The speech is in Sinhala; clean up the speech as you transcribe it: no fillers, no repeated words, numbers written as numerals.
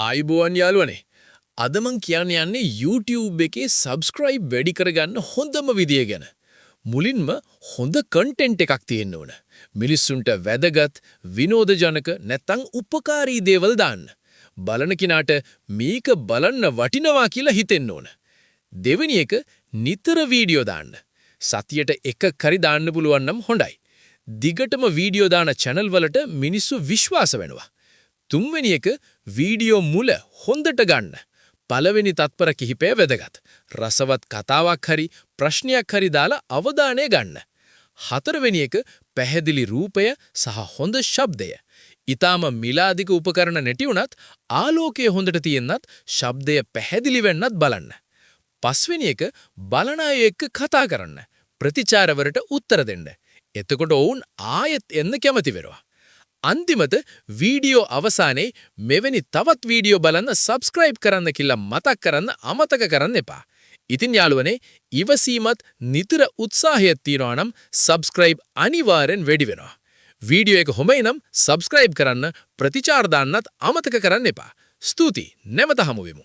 ආයිබෝවන් යාළුවනේ. අද මං කියන්න යන්නේ YouTube එකේ subscribe වැඩි කරගන්න හොඳම විදිය ගැන. මුලින්ම හොඳ content එකක් තියෙන්න ඕන. මිනිස්සුන්ට වැදගත්, විනෝදජනක නැත්නම් උපකාරී දේවල් දාන්න. බලන කෙනාට මේක බලන්න වටිනවා කියලා හිතෙන්න ඕන. දෙවෙනි එක නිතර වීඩියෝ දාන්න. සතියට එකක් හරි දාන්න පුළුවන් නම් හොඳයි. දිගටම වීඩියෝ දාන channel වලට මිනිස්සු විශ්වාස වෙනවා. තුන්වෙනි එක වීඩියෝ මුල හොඳට ගන්න. පළවෙනි තත්පර කිහිපය වැදගත්. රසවත් කතාවක් හරි ප්‍රශ්නයක් හරි දාලා අවධානය ගන්න. හතරවෙනි එක පැහැදිලි රූපය සහ හොඳ ශබ්දය. ඊටාම මිලාදික උපකරණ නැති වුණත් ආලෝකය හොඳට තියෙන්නත් ශබ්දය පැහැදිලි වෙන්නත් බලන්න. පස්වෙනි එක බලන අය එක්ක කතා කරන්න. ප්‍රතිචාරවලට උත්තර දෙන්න. එතකොට ඔවුන් ආයෙත් එන්න කැමති වෙනවා. අන්තිමට වීඩියෝ අවසානයේ මෙවැනි තවත් වීඩියෝ බලන්න subscribe කරන්න කියලා මතක් කරන්න අමතක කරන්න එපා. ඉතින් යාළුවනේ ඉවසීමත් නිතර උත්සාහයක් තියනවා නම් subscribe අනිවාර්යෙන් වැඩි වෙනවා. වීඩියෝ එක හොමයි නම් subscribe කරන්න ප්‍රතිචාර දාන්නත් අමතක කරන්න එපා. ස්තුතියි. නැවත හමු වෙමු.